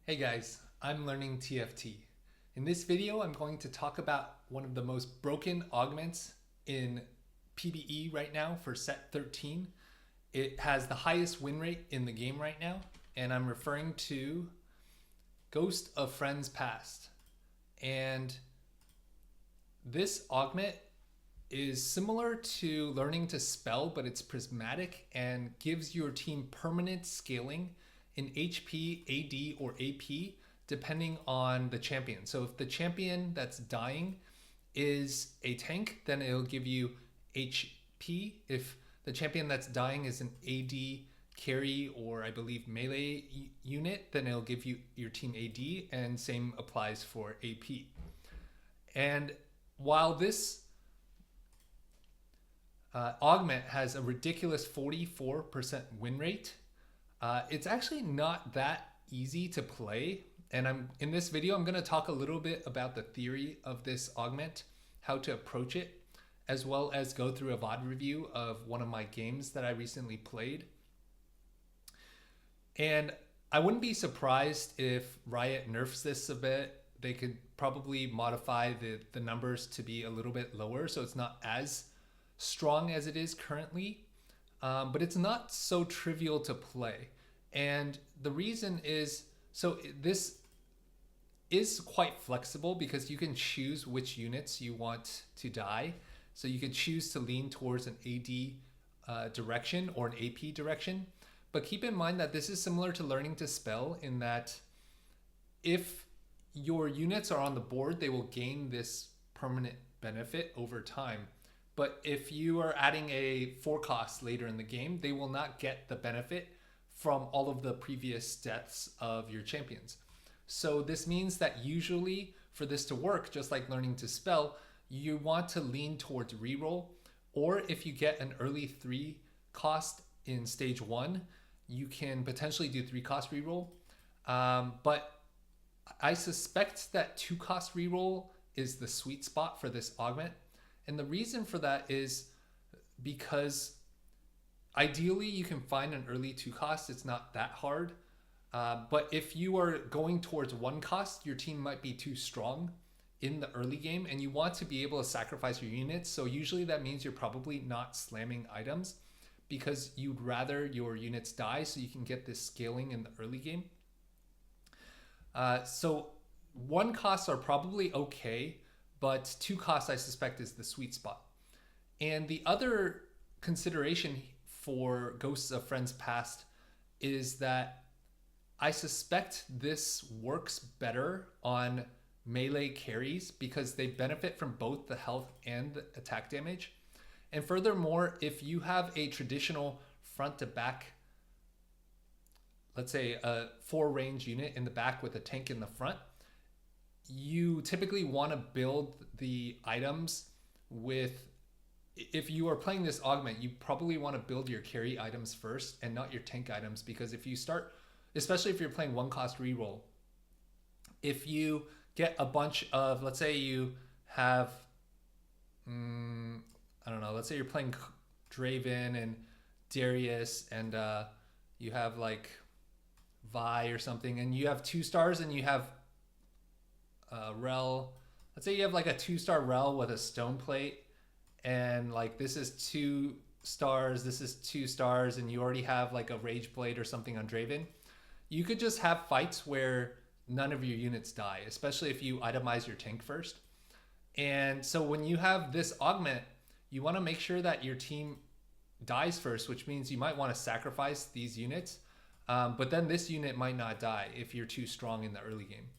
Hey guys, I'm learning TFT. In this video, I'm going to talk about one of the most broken augments in PBE right now for set 13. It has the highest win rate in the game right now, and I'm referring to Ghost of Friends Past. And this augment is similar to learning to spell, but it's prismatic and gives your team permanent scaling in HP, AD, or AP, depending on the champion. So if the champion that's dying is a tank, then it'll give you HP. If the champion that's dying is an AD carry or I believe melee unit, then it'll give you your team AD, and same applies for AP. And while this augment has a ridiculous 44% win rate, it's actually not that easy to play. And in this video, I'm going to talk a little bit about the theory of this augment, how to approach it, as well as go through a VOD review of one of my games that I recently played. And I wouldn't be surprised if Riot nerfs this a bit. They could probably modify the numbers to be a little bit lower, so it's not as strong as it is currently. But it's not so trivial to play. And the reason is, so this is quite flexible because you can choose which units you want to die. So you can choose to lean towards an AD direction or an AP direction. But keep in mind that this is similar to learning to spell in that if your units are on the board, they will gain this permanent benefit over time. But if you are adding a 4 cost later in the game, they will not get the benefit from all of the previous deaths of your champions. So this means that usually for this to work, just like learning to spell, you want to lean towards reroll, or if you get an early 3 cost in stage 1, you can potentially do 3 cost reroll. But I suspect that 2 cost reroll is the sweet spot for this augment. And the reason for that is because ideally you can find an early 2 cost. It's not that hard. But if you are going towards 1 cost, your team might be too strong in the early game and you want to be able to sacrifice your units. So usually that means you're probably not slamming items because you'd rather your units die so you can get this scaling in the early game. So 1 costs are probably okay, but 2 costs I suspect is the sweet spot. And the other consideration for Ghosts of Friends Past is that I suspect this works better on melee carries because they benefit from both the health and the attack damage. And furthermore, if you have a traditional front to back, let's say a 4 range unit in the back with a tank in the front, you typically want to build the items with, if you are playing this augment, you probably want to build your carry items first and not your tank items, because if you start, especially if you're playing 1 cost reroll, if you get a bunch of, let's say you have, I don't know, let's say you're playing Draven and Darius and you have like Vi or something, and you have 2 stars and you have Rel. Let's say you have like a 2-star Rel with a stone plate, and like this is 2 stars, this is 2 stars, and you already have like a Rage Blade or something on Draven. You could just have fights where none of your units die, especially if you itemize your tank first. And so when you have this augment, you want to make sure that your team dies first, which means you might want to sacrifice these units. But then this unit might not die if you're too strong in the early game.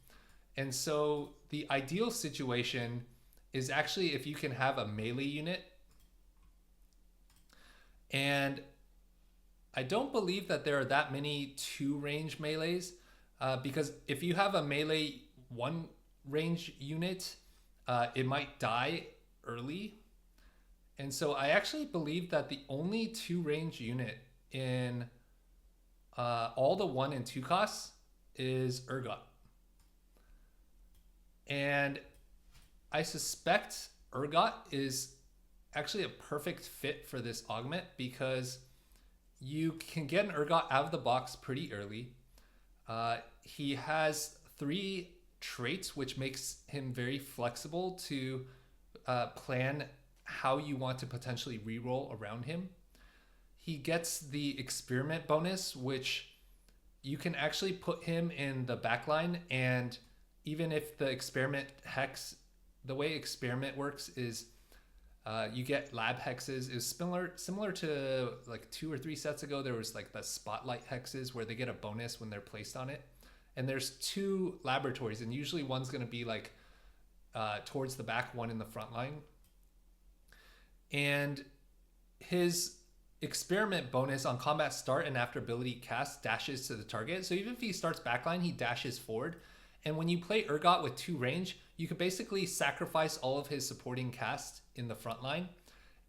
And so the ideal situation is actually if you can have a melee unit. And I don't believe that there are that many 2 range melees, because if you have a melee 1 range unit, it might die early. And so I actually believe that the only 2 range unit in all the 1 and 2 costs is Urgot. And I suspect Urgot is actually a perfect fit for this augment because you can get an Urgot out of the box pretty early. he has 3 traits, which makes him very flexible to plan how you want to potentially reroll around him. He gets the experiment bonus, which you can actually put him in the backline, and even if the experiment hex, the way experiment works is you get lab hexes. Is similar to like 2 or 3 sets ago. There was like the spotlight hexes where they get a bonus when they're placed on it. And there's 2 laboratories, and usually one's going to be like towards the back, one in the front line. And his experiment bonus on combat start and after ability cast dashes to the target. So even if he starts backline, he dashes forward. And when you play Urgot with 2 range, you can basically sacrifice all of his supporting cast in the front line.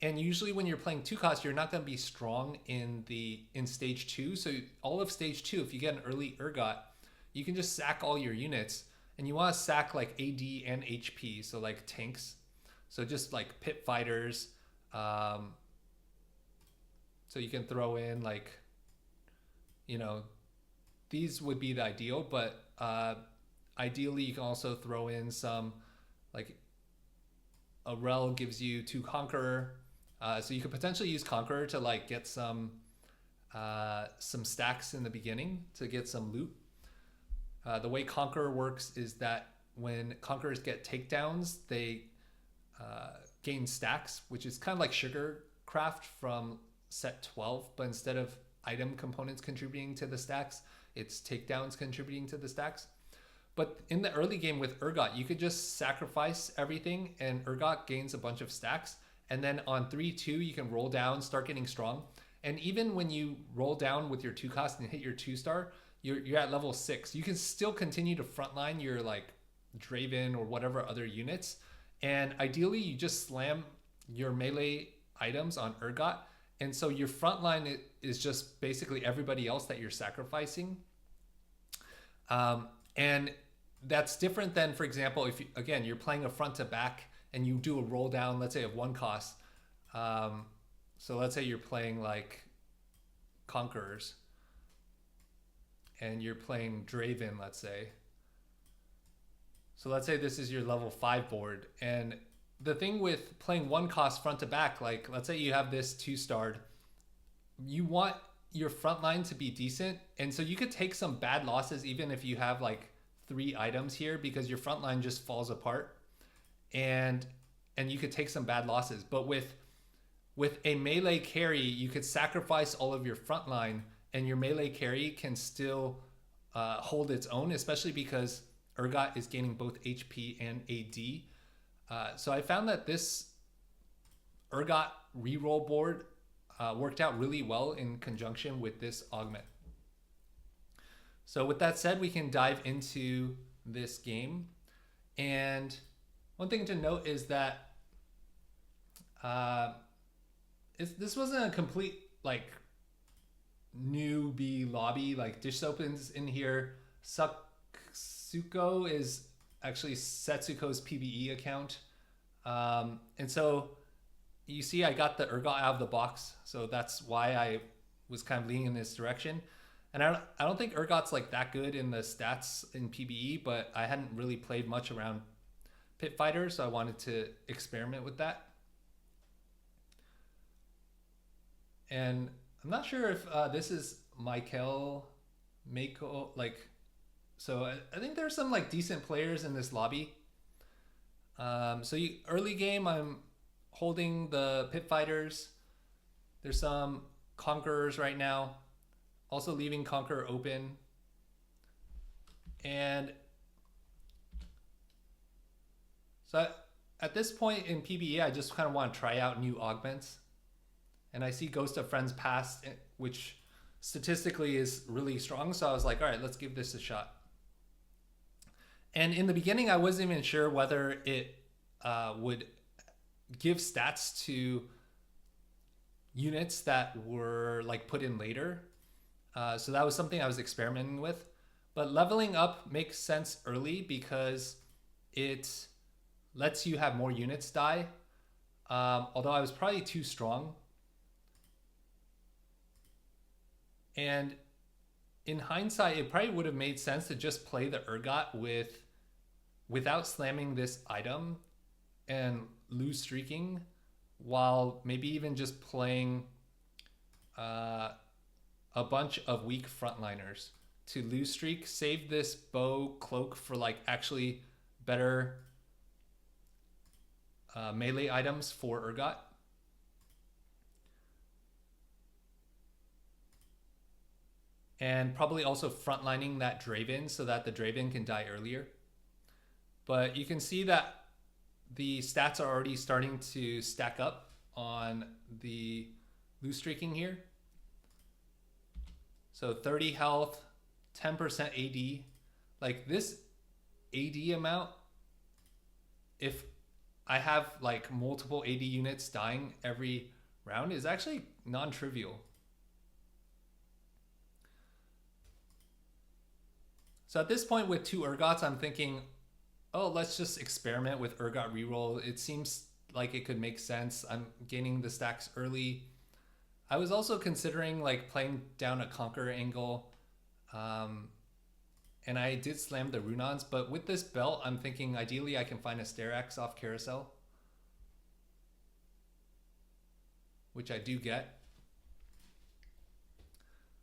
And usually when you're playing 2 cost, you're not going to be strong in stage 2. So all of stage 2, if you get an early Urgot, you can just sack all your units. And you want to sack like AD and HP, so like tanks. So just like pit fighters. So you can throw in like, you know, these would be the ideal, but ideally you can also throw in some, like a Rel gives you 2 Conqueror. So you could potentially use Conqueror to like get some stacks in the beginning to get some loot. The way Conqueror works is that when Conquerors get takedowns, they gain stacks, which is kind of like Sugar Craft from set 12, but instead of item components contributing to the stacks, it's takedowns contributing to the stacks. But in the early game with Urgot, you could just sacrifice everything and Urgot gains a bunch of stacks. And then on 3-2, you can roll down, start getting strong. And even when you roll down with your 2 cost and hit your 2-star, you're at level 6. You can still continue to frontline your like Draven or whatever other units. And ideally, you just slam your melee items on Urgot. And so your frontline is just basically everybody else that you're sacrificing. And that's different than, for example, if you, again, you're playing a front to back and you do a roll down, let's say of 1 cost. So let's say you're playing like Conquerors and you're playing Draven, let's say. So let's say this is your level 5 board. And the thing with playing 1 cost front to back, like let's say you have this 2-starred, you want your front line to be decent. And so you could take some bad losses even if you have like 3 items here, because your front line just falls apart and you could take some bad losses. But with a melee carry, you could sacrifice all of your front line and your melee carry can still hold its own, especially because Urgot is gaining both HP and AD. So I found that this Urgot reroll board worked out really well in conjunction with this augment. So with that said, we can dive into this game. And one thing to note is that this wasn't a complete like newbie lobby. Like Dish Soap's in here. Suko is actually Setsuko's PBE account. And so you see I got the Urgot out of the box. So that's why I was kind of leaning in this direction. And I don't think Urgot's like that good in the stats in PBE, but I hadn't really played much around Pit Fighter, so I wanted to experiment with that. And I'm not sure if this is Michael Mako, like, so I think there's some like decent players in this lobby. So early game, I'm holding the Pit Fighters. There's some Conquerors right now. Also leaving Conqueror open. And so at this point in PBE, I just kind of want to try out new augments. And I see Ghost of Friends Past, which statistically is really strong. So I was like, all right, let's give this a shot. And in the beginning, I wasn't even sure whether it would give stats to units that were like put in later. So that was something I was experimenting with. But leveling up makes sense early because it lets you have more units die. Although I was probably too strong. And in hindsight, it probably would have made sense to just play the Urgot without slamming this item and lose streaking, while maybe even just playing a bunch of weak frontliners to lose streak, save this bow cloak for like actually better melee items for Urgot. And probably also frontlining that Draven so that the Draven can die earlier. But you can see that the stats are already starting to stack up on the lose streaking here. So 30 health, 10% AD. Like this AD amount, if I have like multiple AD units dying every round, is actually non-trivial. So at this point with 2 Urgots, I'm thinking, oh, let's just experiment with Urgot reroll. It seems like it could make sense. I'm gaining the stacks early. I was also considering like playing down a Conqueror angle. And I did slam the Runons, but with this belt, I'm thinking ideally I can find a Sterax off Carousel, which I do get.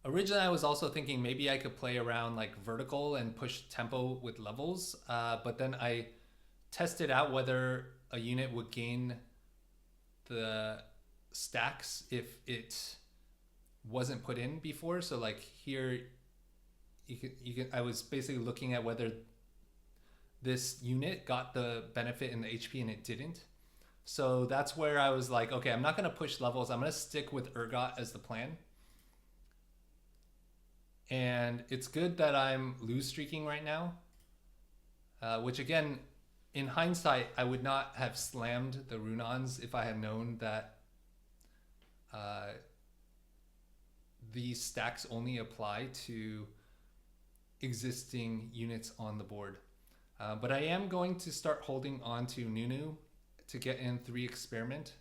Originally, I was also thinking maybe I could play around like vertical and push tempo with levels, but then I tested out whether a unit would gain the stacks if it wasn't put in before. So like here, I was basically looking at whether this unit got the benefit in the HP and it didn't. So that's where I was like, okay, I'm not going to push levels. I'm going to stick with Urgot as the plan. And it's good that I'm lose streaking right now, which again, in hindsight, I would not have slammed the Runons if I had known that these stacks only apply to existing units on the board. But I am going to start holding on to Nunu to get in 3 experiment.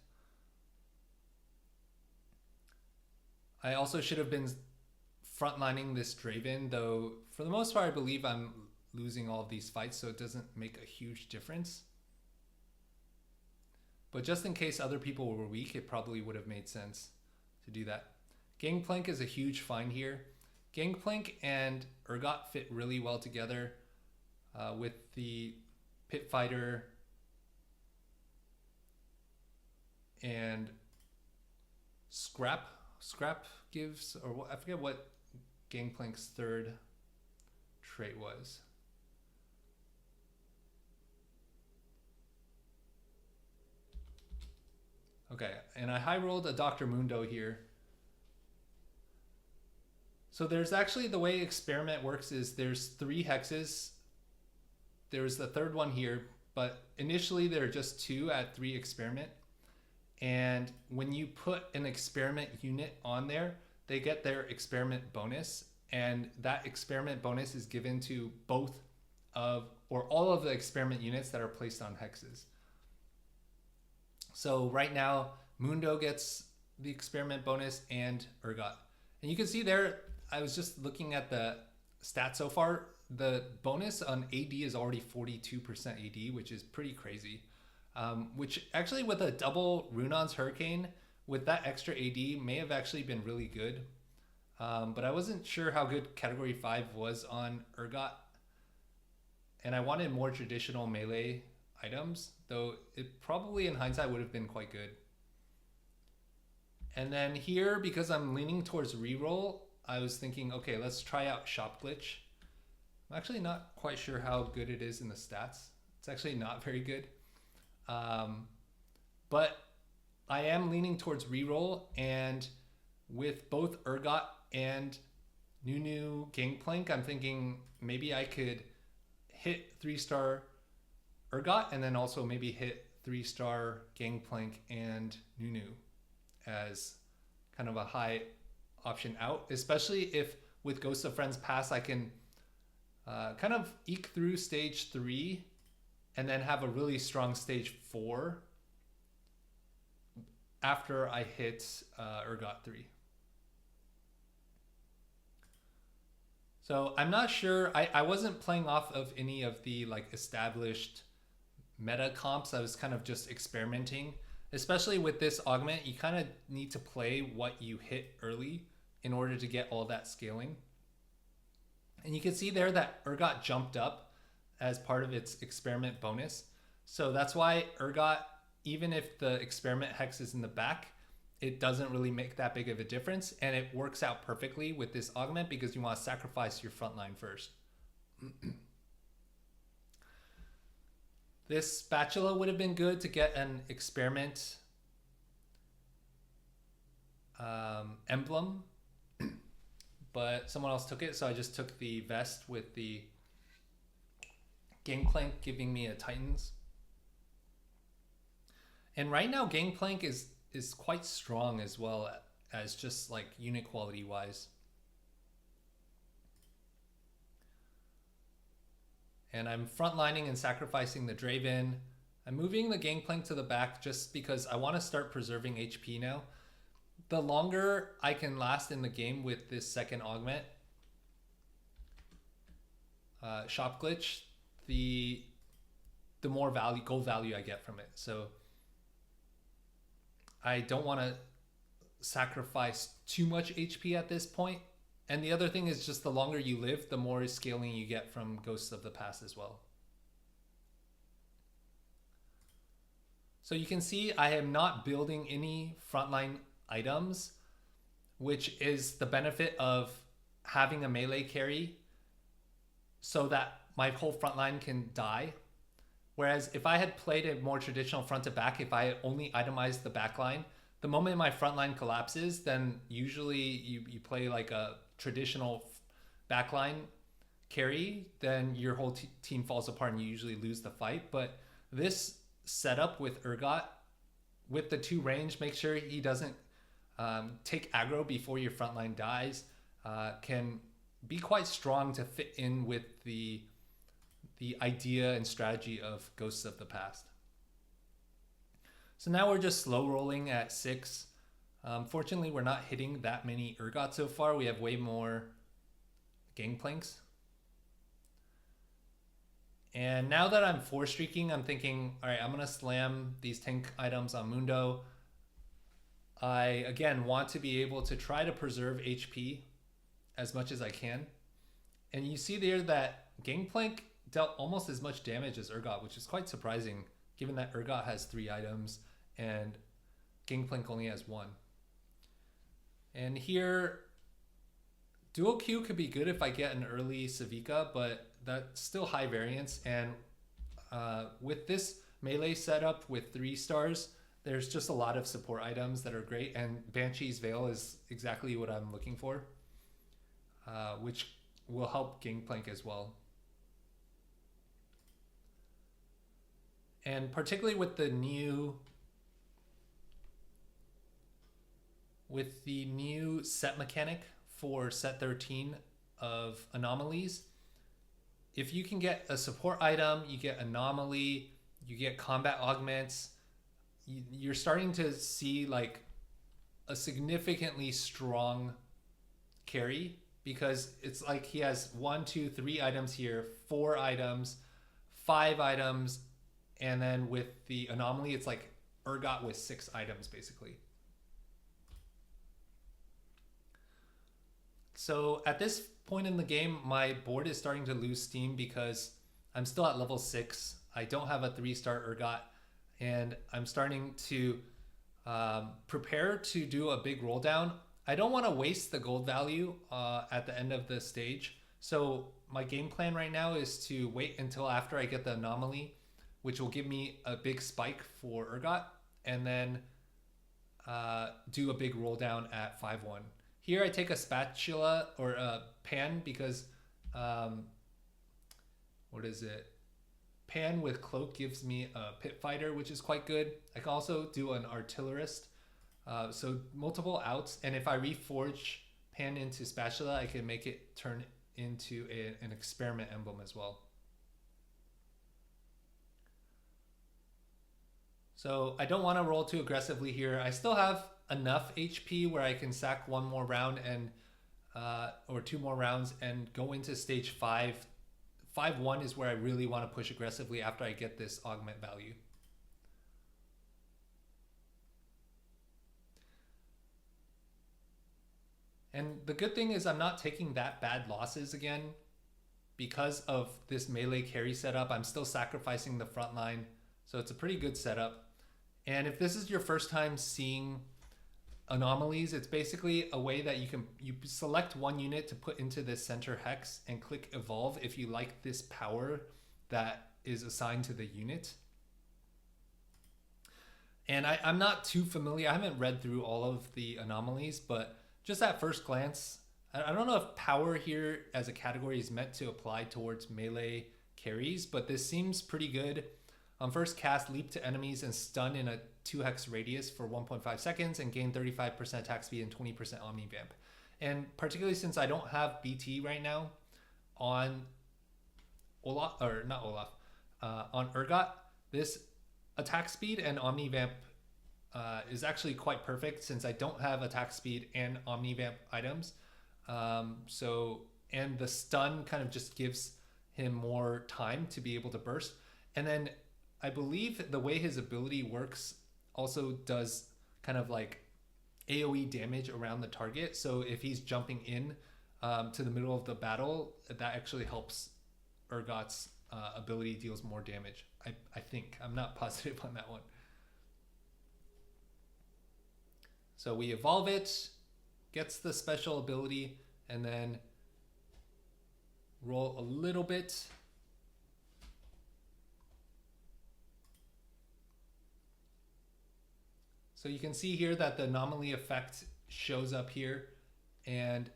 I also should have been frontlining this Draven, though for the most part I believe I'm losing all of these fights, so it doesn't make a huge difference. But just in case other people were weak, it probably would have made sense to do that. Gangplank is a huge find here. Gangplank and Urgot fit really well together with the Pit Fighter and Scrap gives, or what, I forget what Gangplank's 3rd trait was. Okay, and I high rolled a Dr. Mundo here. So there's actually, the way experiment works is there's 3 hexes. There's the 3rd one here, but initially there are just 2 at 3 experiment. And when you put an experiment unit on there, they get their experiment bonus, and that experiment bonus is given to both of, or all of the experiment units that are placed on hexes. So right now, Mundo gets the experiment bonus and Urgot. And you can see there, I was just looking at the stats so far, the bonus on AD is already 42% AD, which is pretty crazy. Which actually with a double Runon's Hurricane, with that extra AD may have actually been really good. But I wasn't sure how good Category 5 was on Urgot. And I wanted more traditional melee items, though it probably in hindsight would have been quite good. And then here, because I'm leaning towards reroll, I was thinking, okay, let's try out Shop Glitch. I'm actually not quite sure how good it is in the stats. It's actually not very good. But I am leaning towards reroll, and with both Urgot and Nunu Gangplank, I'm thinking maybe I could hit 3-star Urgot and then also maybe hit 3-star Gangplank and Nunu as kind of a high option out, especially if with Ghost of Friends Pass I can kind of eke through stage 3 and then have a really strong stage 4 after I hit Urgot 3. So I'm not sure. I wasn't playing off of any of the like established meta comps. I was kind of just experimenting. Especially with this augment, you kind of need to play what you hit early in order to get all that scaling. And you can see there that Urgot jumped up as part of its experiment bonus. So that's why Urgot, even if the experiment hex is in the back, it doesn't really make that big of a difference. And it works out perfectly with this augment because you want to sacrifice your front line first. This spatula would have been good to get an experiment emblem, but someone else took it, so I just took the vest with the Gangplank giving me a Titans. And right now Gangplank is quite strong as well as just like unit quality wise. And I'm frontlining and sacrificing the Draven. I'm moving the Gangplank to the back just because I want to start preserving HP now. The longer I can last in the game with this second augment, shop glitch, the more value, gold value I get from it. So I don't want to sacrifice too much HP at this point. And the other thing is just the longer you live, the more scaling you get from Ghosts of the Past as well. So you can see I am not building any frontline items, which is the benefit of having a melee carry so that my whole frontline can die. Whereas if I had played a more traditional front to back, if I had only itemized the back line, the moment my frontline collapses, then usually you play like a traditional backline carry, then your whole team falls apart and you usually lose the fight. But this setup with Urgot, with the 2 range, make sure he doesn't take aggro before your frontline dies, can be quite strong to fit in with the idea and strategy of Ghosts of the Past. So now we're just slow rolling at 6. Fortunately, we're not hitting that many Urgot so far. We have way more Gangplanks. And now that I'm 4 streaking, I'm thinking, all right, I'm going to slam these tank items on Mundo. I, again, want to be able to try to preserve HP as much as I can. And you see there that Gangplank dealt almost as much damage as Urgot, which is quite surprising, given that Urgot has 3 items and Gangplank only has 1. And here, dual Q could be good if I get an early Savika, but that's still high variance. And with this melee setup with 3 stars, there's just a lot of support items that are great. And Banshee's Veil is exactly what I'm looking for, which will help Gangplank as well. And particularly with the new set mechanic for set 13 of anomalies, if you can get a support item, you get anomaly, you get combat augments, you're starting to see like a significantly strong carry, because it's like he has 1, 2, 3 items here, 4 items, 5 items, and then with the anomaly, it's like Urgot with 6 items basically. So at this point in the game, my board is starting to lose steam because I'm still at level 6. I don't have a 3-star Urgot, and I'm starting to prepare to do a big roll down. I don't want to waste the gold value at the end of the stage. So my game plan right now is to wait until after I get the anomaly, which will give me a big spike for Urgot, and then do a big roll down at 5-1. Here I take a spatula or a pan because, what is it? Pan with cloak gives me a pit fighter, which is quite good. I can also do an artillerist. So multiple outs. And if I reforge pan into spatula, I can make it turn into an experiment emblem as well. So I don't want to roll too aggressively here. I still have enough HP where I can sack 1 more round and or 2 more rounds and go into stage 5. 5-1 is where I really want to push aggressively after I get this augment value. And the good thing is I'm not taking that bad losses again because of this melee carry setup. I'm still sacrificing the front line, so it's a pretty good setup. And if this is your first time seeing anomalies, it's basically a way that you select one unit to put into this center hex and click evolve if you like this power that is assigned to the unit. And I'm not too familiar. I haven't read through all of the anomalies, but just at first glance, I don't know if power here as a category is meant to apply towards melee carries, but this seems pretty good. On first cast, leap to enemies and stun in a 2 hex radius for 1.5 seconds and gain 35% attack speed and 20% omni vamp. And particularly since I don't have BT right now on Olaf, or not Olaf, on Urgot, this attack speed and omni vamp is actually quite perfect since I don't have attack speed and omni vamp items. And the stun kind of just gives him more time to be able to burst. And then I believe the way his ability works also does kind of like AoE damage around the target. So if he's jumping in to the middle of the battle, that actually helps Urgot's ability deals more damage. I think. I'm not positive on that one. So we evolve it, gets the special ability, and then roll a little bit. So you can see here that the anomaly effect shows up here. And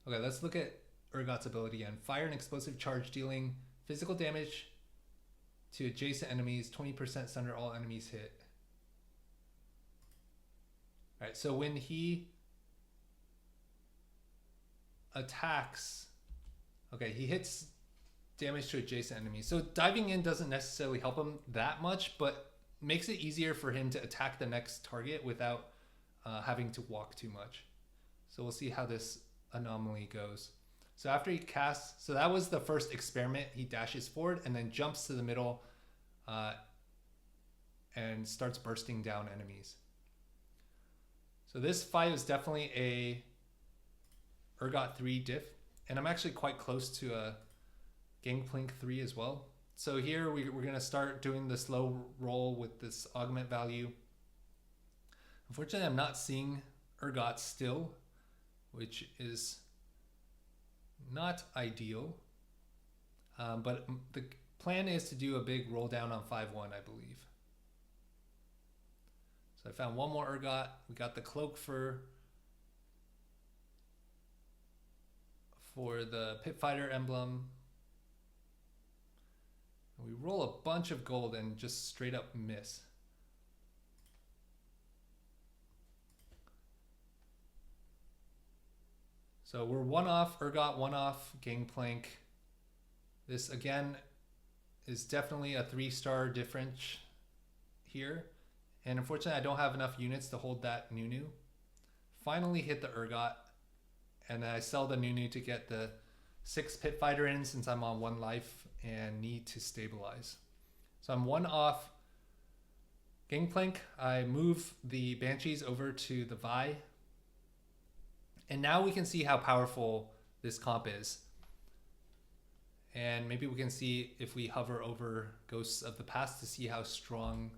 okay, let's look at Urgot's ability again. Fire and explosive charge dealing physical damage to adjacent enemies, 20% under all enemies hit. All right, so when he attacks, okay, he hits damage to adjacent enemies. So diving in doesn't necessarily help him that much, but makes it easier for him to attack the next target without having to walk too much. So we'll see how this anomaly goes. So after he casts, so that was the first experiment. He dashes forward and then jumps to the middle and starts bursting down enemies. So this fight is definitely a Urgot 3 diff, and I'm actually quite close to a Gangplank 3 as well. So here we're going to start doing the slow roll with this augment value. Unfortunately, I'm not seeing Urgot still, which is not ideal. But the plan is to do a big roll down on 5-1, I believe. So I found one more Urgot. We got the cloak for the Pit Fighter emblem. We roll a bunch of gold and just straight up miss. So we're one off, Urgot one off, Gangplank. This again is definitely a 3-star difference here. And unfortunately, I don't have enough units to hold that Nunu. Finally hit the Urgot. And then I sell the Nunu to get the 6 Pit Fighter in since I'm on 1 life and need to stabilize. So I'm 1 off Gangplank. I move the Banshees over to the Vi. And now we can see how powerful this comp is. And maybe we can see if we hover over Ghosts of the Past to see how strong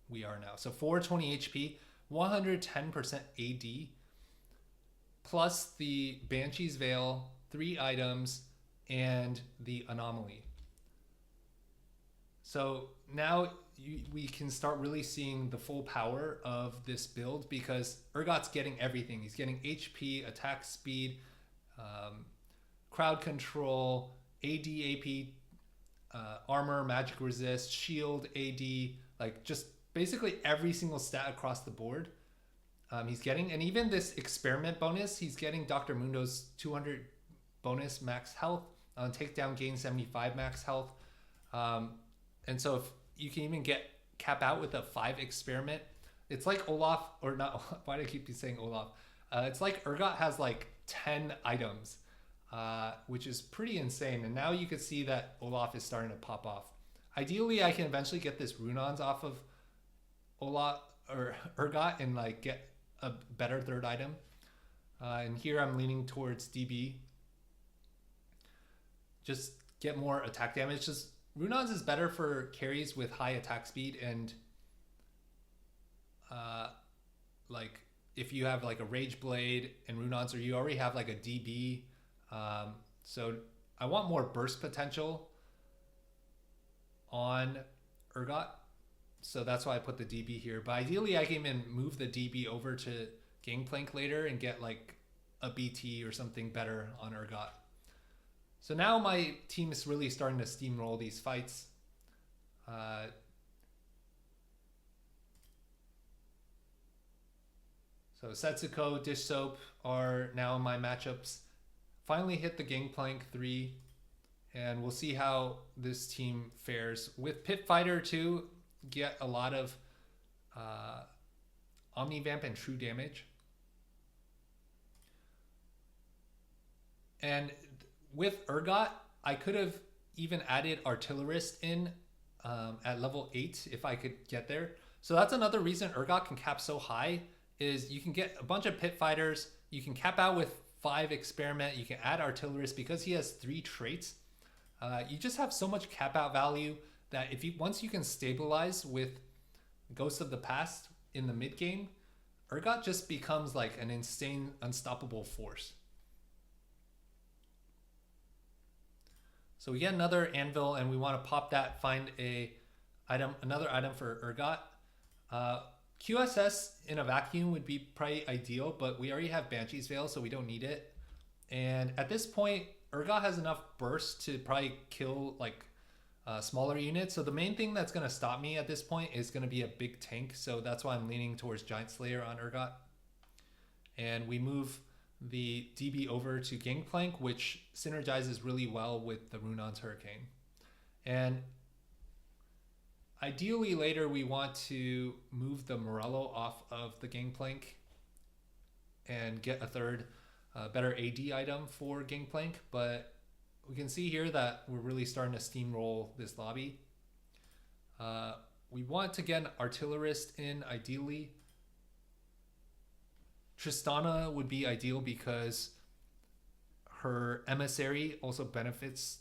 we are now. So 420 HP, 110% AD, plus the Banshee's Veil, 3 items, and the Anomaly. So now we can start really seeing the full power of this build because Urgot's getting everything. He's getting HP, attack speed, crowd control, AD, AP, armor, magic resist, shield, AD, like just basically every single stat across the board. He's getting, and even this experiment bonus, he's getting Dr. Mundo's 200 bonus max health, takedown gain 75 max health. And so if you can even cap out with a 5 experiment, it's like Olaf, or not, why do I keep saying Olaf? It's like Urgot has like 10 items, which is pretty insane. And now you can see that Olaf is starting to pop off. Ideally, I can eventually get this Runons off of Olaf or Urgot and like get a better third item. And here I'm leaning towards DB. Just get more attack damage. Just Runons is better for carries with high attack speed, and like if you have like a Rage Blade and Runons, or you already have like a DB. So I want more burst potential on Urgot. So that's why I put the DB here. But ideally I can even move the DB over to Gangplank later and get like a BT or something better on Urgot. So now my team is really starting to steamroll these fights. So Setsuko, Dish Soap are now in my matchups. Finally hit the Gangplank 3, and we'll see how this team fares. With Pit Fighter 2, get a lot of Omnivamp and True Damage. And with Urgot, I could have even added Artillerist in at level 8 if I could get there. So that's another reason Urgot can cap so high, is you can get a bunch of Pit Fighters, you can cap out with 5 Experiment, you can add Artillerist because he has 3 traits. You just have so much cap out value that if you once you can stabilize with Ghost of the Past in the mid game, Urgot just becomes like an insane, unstoppable force. So we get another Anvil, and we want to pop that, find another item for Urgot. QSS in a vacuum would be probably ideal, but we already have Banshee's Veil, so we don't need it. And at this point, Urgot has enough burst to probably kill like smaller units. So the main thing that's going to stop me at this point is going to be a big tank. So that's why I'm leaning towards Giant Slayer on Urgot. And we move the DB over to Gangplank, which synergizes really well with the Runon's Hurricane. And ideally later we want to move the Morello off of the Gangplank and get a third better AD item for Gangplank, but we can see here that we're really starting to steamroll this lobby. We want to get an Artillerist in ideally. Tristana would be ideal because her Emissary also benefits.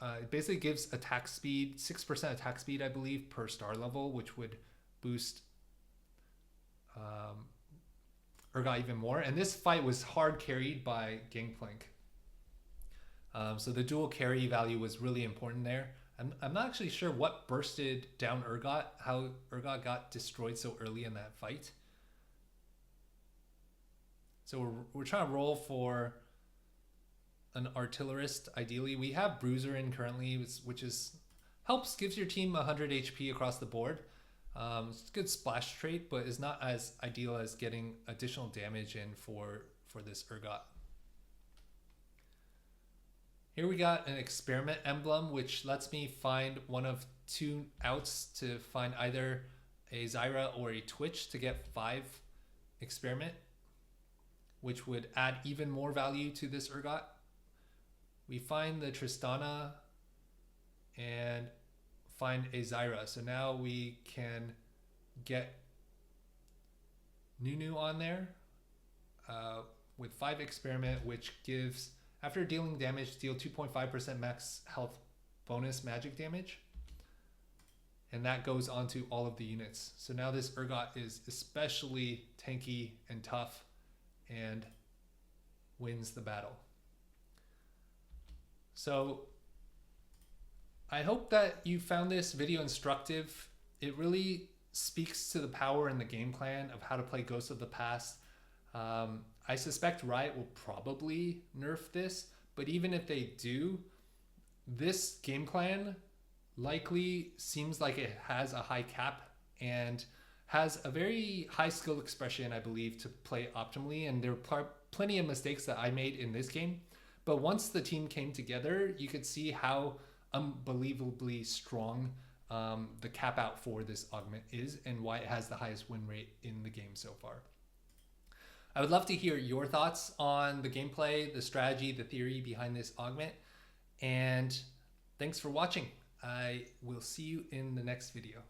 It basically gives attack speed, 6% attack speed, I believe, per star level, which would boost Urgot even more. And this fight was hard carried by Gangplank. So the dual carry value was really important there. I'm not actually sure what bursted down Urgot, how Urgot got destroyed so early in that fight. So we're trying to roll for an Artillerist. Ideally, we have Bruiser in currently, which is helps, gives your team 100 HP across the board. It's a good splash trait, but is not as ideal as getting additional damage in for this Urgot. Here we got an Experiment emblem, which lets me find one of 2 outs to find either a Zyra or a Twitch to get 5 Experiment, which would add even more value to this Urgot. We find the Tristana and find a Zyra. So now we can get Nunu on there with 5 Experiment, which gives, after dealing damage, deal 2.5% max health bonus magic damage. And that goes onto all of the units. So now this Urgot is especially tanky and tough and wins the battle. So I hope that you found this video instructive. It really speaks to the power in the game plan of how to play Ghost of the Past. I suspect Riot will probably nerf this, but even if they do, this game plan likely seems like it has a high cap and has a very high skill expression, I believe, to play optimally. And there are plenty of mistakes that I made in this game. But once the team came together, you could see how unbelievably strong the cap out for this augment is and why it has the highest win rate in the game so far. I would love to hear your thoughts on the gameplay, the strategy, the theory behind this augment. And thanks for watching. I will see you in the next video.